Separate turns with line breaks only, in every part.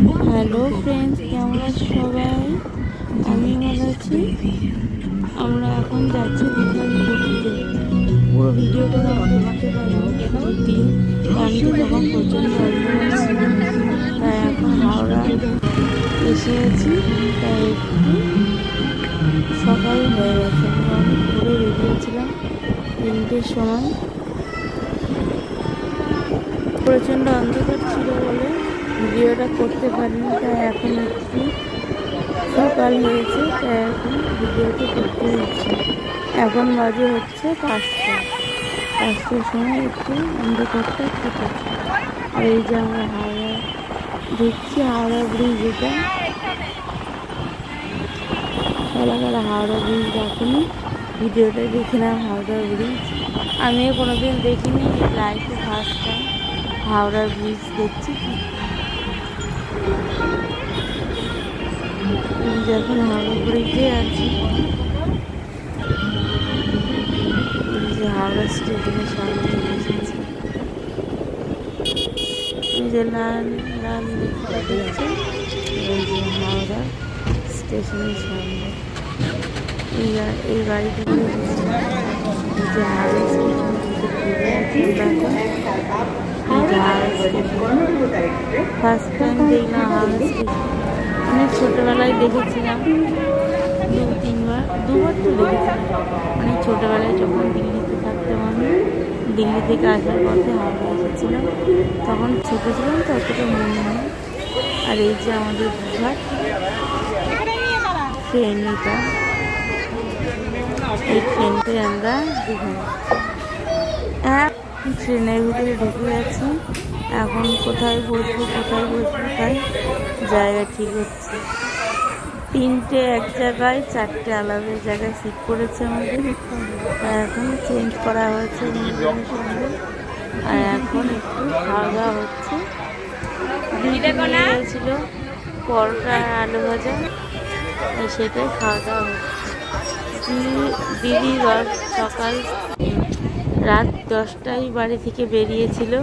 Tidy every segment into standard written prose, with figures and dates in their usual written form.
Hello friends, কেমন আছো সবাই? আমি ভালো আছি। আমরা এখন যাচ্ছি দীঘায় ঘুরতে। পুরো ভিডিওটা আমাকে দেখতে পারিনি দিয়ে, কারণ কি তখন প্রচণ্ড অন্ধকার ছিল। তাই এখন হাওড়া এসে গেছি। তাই একটু সকাল হয়ে গেছে। আমরা অনেক ভোরে বেরিয়েছিলাম, 3টের সময়। প্রচণ্ড অন্ধকার ছিল বলে ভিডিওটা করতে পারিনি। তাই এখন একটু সকাল হয়েছে, তাই এখন ভিডিওটা করতে হচ্ছে। এখন বাজে হচ্ছে 5টার সময় একটু অন্ধকারটা কেটেছে। আর এই যে আমরা হাওড়া দেখছি, হাওড়া ব্রিজ। এটা কারা হাওড়া ব্রিজ দেখেনি, ভিডিওটা দেখে না। হাওড়া ব্রিজ আমিও কোনোদিন দেখিনি, লাইফে ফার্স্ট টাইম হাওড়া ব্রিজ দেখছি। যখন হাওড়া ব্রিজে আছি, যে হাওড়া স্টেশনের সামনে এসেছি। এই যে লাল লাল লেখা দেখছি, এই যে হাওড়া স্টেশনের সামনে। এই গাড়িটা যে হাওড়া স্টেশন থেকে ঘুরে আছে। ফার্স্ট টাইম দেখলাম হাওড়া স্টেশন। অনেক ছোটোবেলায় দেখেছিলাম, দুবার তো দেখেছিলাম। অনেক ছোটোবেলায় যখন দিল্লিতে থাকতাম, আমি দিল্লি থেকে আসার পথে হাওড়া এসেছিলাম। তখন ছোটো ছিলাম তো, অতটা মনে নেই। আর এই যে আমাদের দীঘার ট্রেন, এটা এই ট্রেনতে আমরা দীঘা ট্রেনের ভিতরে ঢুকে গেছি। এখন কোথায় বসবো তাই জায়গা ঠিক হচ্ছে। 3টে এক জায়গায়, 4টে আলাদা জায়গায় সিট করেছে আমাদের। এখন চেঞ্জ করা হয়েছে সঙ্গে। আর এখন একটু খাওয়া দাওয়া হচ্ছে। ছিল পরোটা আর আলু ভাজা, সেটাই খাওয়া দাওয়া হচ্ছে। দিদি সকাল রাত 10টায় বাড়ি থেকে বেরিয়েছিল।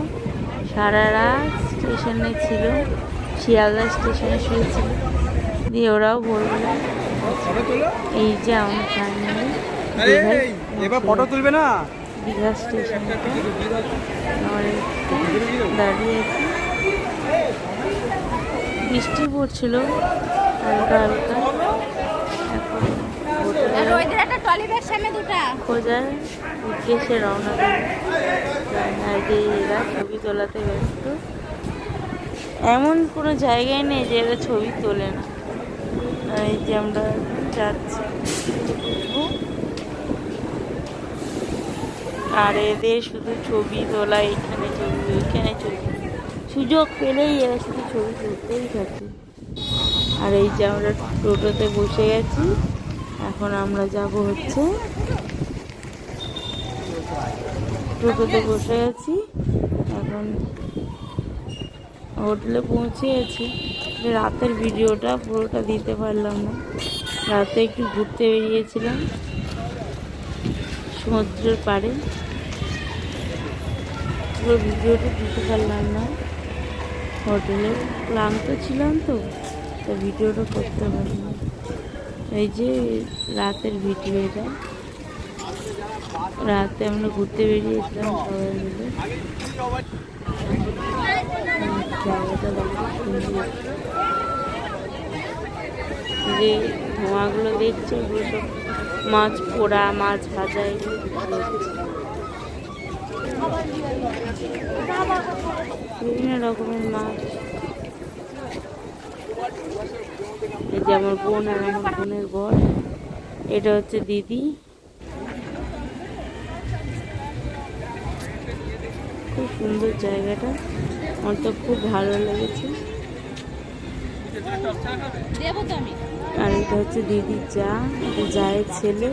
সারা রাত স্টেশনে ছিল, শিয়ালদা স্টেশনে শুয়েছিল। দিয়ে ওরাও ভোরবেলা। এই যে আমার ফাইনালি
ফটো তুলবে না,
দীঘা স্টেশনটা দাঁড়িয়ে আছি। বৃষ্টি পড়ছিল হালকা হালকা। খোঁজার উদ্দেশ্যে রওনা দেবে। এরা ছবি তোলাতে ব্যস্ত। এমন কোনো জায়গায় নেই যে এরা ছবি তোলে না। এই যে আমরা যাচ্ছি, আর এদের শুধু ছবি তোলা, এখানে ছবি ওইখানে ছবি, সুযোগ পেলেই এরা শুধু ছবি তুলতেই থাকে। আর এই যে আমরা টোটোতে বসে গেছি। এখন আমরা যাব হচ্ছে, টোটোতে বসে গেছি। এখন হোটেলে পৌঁছে গেছি। রাতের ভিডিওটা পুরোটা দিতে পারলাম না। রাতে একটু ঘুরতে বেরিয়েছিলাম সমুদ্রের পাড়ে, পুরো ভিডিওটা দিতে পারলাম না। হোটেলে ক্লান্ত ছিলাম তো, ভিডিওটা করতে পারিনি। এই যে রাতের ভিডিও, এটা রাতে আমরা ঘুরতে বেরিয়েছিলাম সবাই মিলে। যে ধোঁয়াগুলো দেখছে, ওগুলো সব মাছ পোড়া, মাছ ভাজা, এগুলো বিভিন্ন রকমের মাছ। এই যে আমার বোন আর আমার বোনের বর, এটা হচ্ছে দিদি। খুব সুন্দর জায়গাটা, আমার তো খুব ভালো লেগেছে। আর এটা হচ্ছে দিদির যা, এটা জায়ের ছেলে।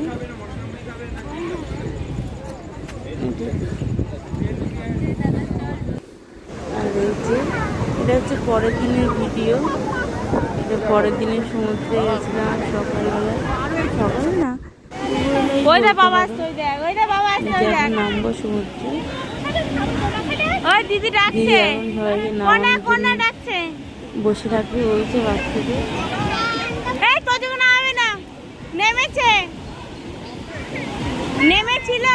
আর এই যে এটা হচ্ছে পরের দিনের ভিডিও। এটা পরের দিনের সমুদ্রে গেছিলাম সকালবেলা, সকাল না নামবো সমুদ্রে। দিদি ডাকছে, বসে থাকতে বলছে বাচ্চাদের। এই তোজো নামবে না, নেমেছে, নেমেছিল।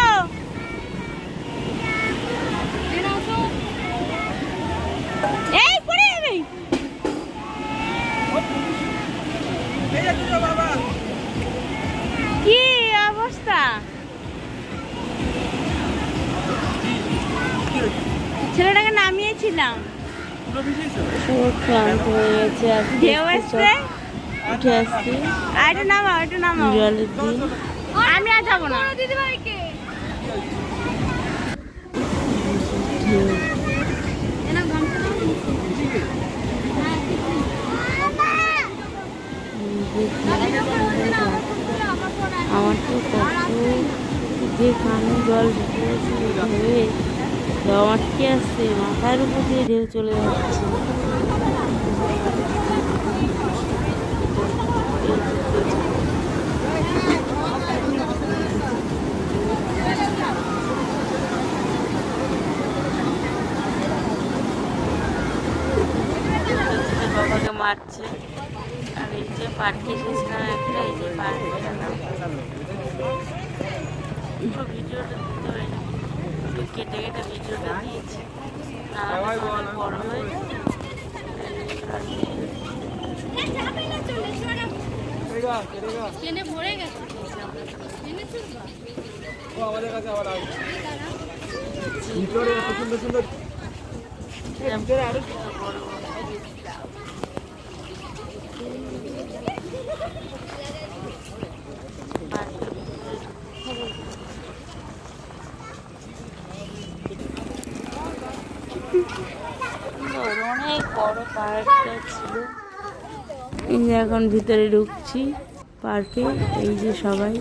এই পড়ে যাবে। কি অবস্থা, ছেলেটাকে নামিয়েছিলাম, ক্লান্ত হয়ে গেছে, ঢেউ এসছে, উঠে আসছে। এটা নামাও, এটা নামাও, জলের দিন আমি আর যাবো না। দিদিভাইকে আমার তো কত যে কানে জল ঢুকে গেছে, ঢেউয়ে ঢেউ আটকে আসছে, মাথার উপর দিয়ে ঢেউ চলে যাচ্ছে। বাবাকে মারছে। আর এই যে পার্কে এসেছিলাম একটা, এই যে পার্কে গেলাম, ভিডিওটা দিতে পারিনি, কেটে কেটে ভিডিওটা দিয়েছি, না হলে অনেক বড় হয়ে অনেক বড় পার্কটা ছিল। এই যে এখন ভিতরে ঢুকছি পার্কে, এই যে সবাই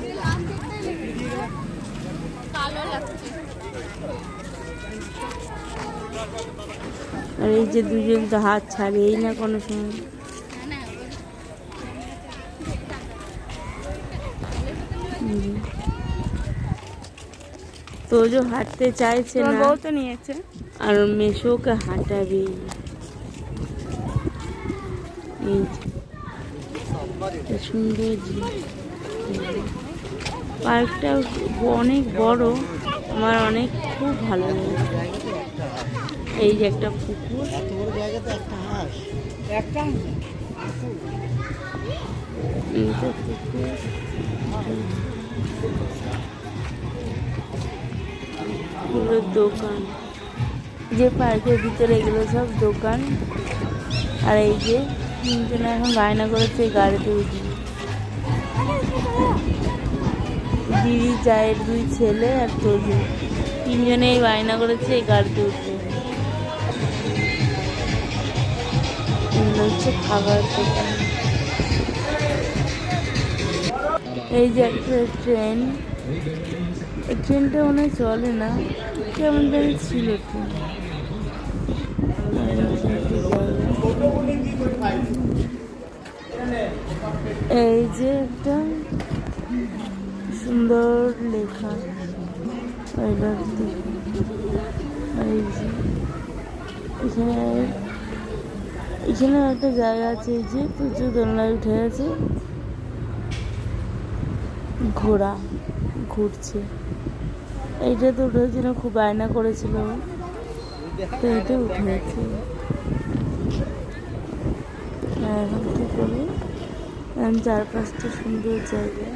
আর এই যে দুজন তো হাত ছাড়েই না কোনো সময়। তোজো হাঁটতে চাইছে না, বউ তো নিয়েছে, আর মেশোকে হাঁটাবে। এই যে সুন্দর পার্কটা অনেক বড়, আমার অনেক খুব ভালো লাগে। এই যে একটা পুকুর, এইটা পুকুর, পুরো দোকান, যে পার্কের ভিতরে এগুলো সব দোকান। আর এই যে তিনজনে এখন বায়না করেছে গাড়িতে উঠি, দিদি চায়ের দুই ছেলে আর তোজো, তিনজনেই বায়না করেছে এই গাড়িতে উঠতে। এগুলো হচ্ছে খাবার দোকান। এই যে একটা ট্রেন, এই ট্রেনটা মনে হয় চলে না, কেমন জানি ছিল ট্রেন। এই যে একটা সুন্দর লেখা, এই যে এখানে একটা জায়গা আছে, এই যে প্রচুর দোলনায় উঠে আছে, ঘোড়া ঘুরছে। এইটা তো ওঠার জন্য খুব বায়না করেছিল, তো এটা উঠে আছে। এখন কি করবো, চারপাশটা সুন্দর জায়গা।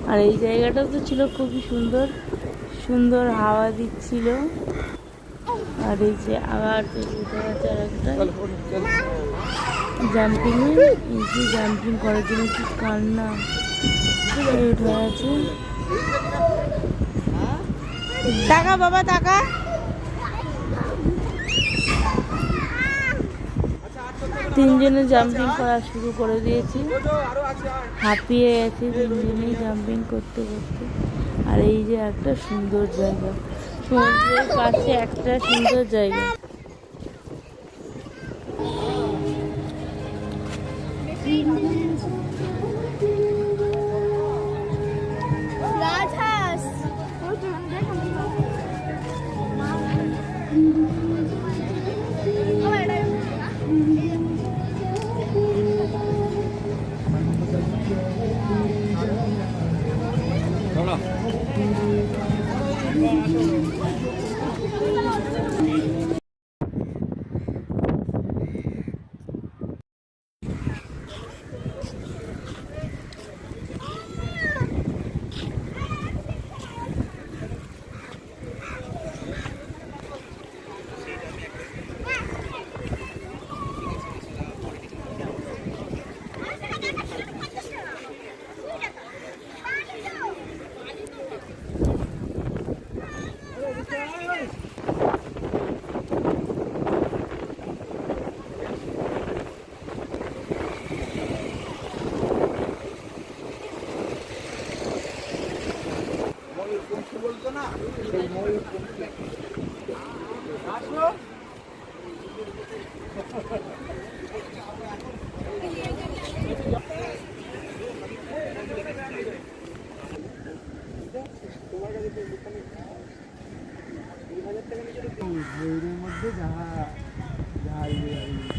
আর এই জায়গাটা তো ছিল খুবই সুন্দর, সুন্দর হাওয়া দিচ্ছিল। আর এই যে আবার উঠে আছে আর একটা জাম্পিং, এই যে জাম্পিং করার জন্য কি কান্না, উঠে আছে। টাকা বাবা টাকা, তিনজনে জাম্পিং করা শুরু করে দিয়েছি, হাঁপিয়ে গেছে তিনজনেই জাম্পিং করতে করতে। আর এই যে একটা সুন্দর জায়গা, সমুদ্রের পাশে একটা সুন্দর জায়গা।
মধ্যে যাহা যাহা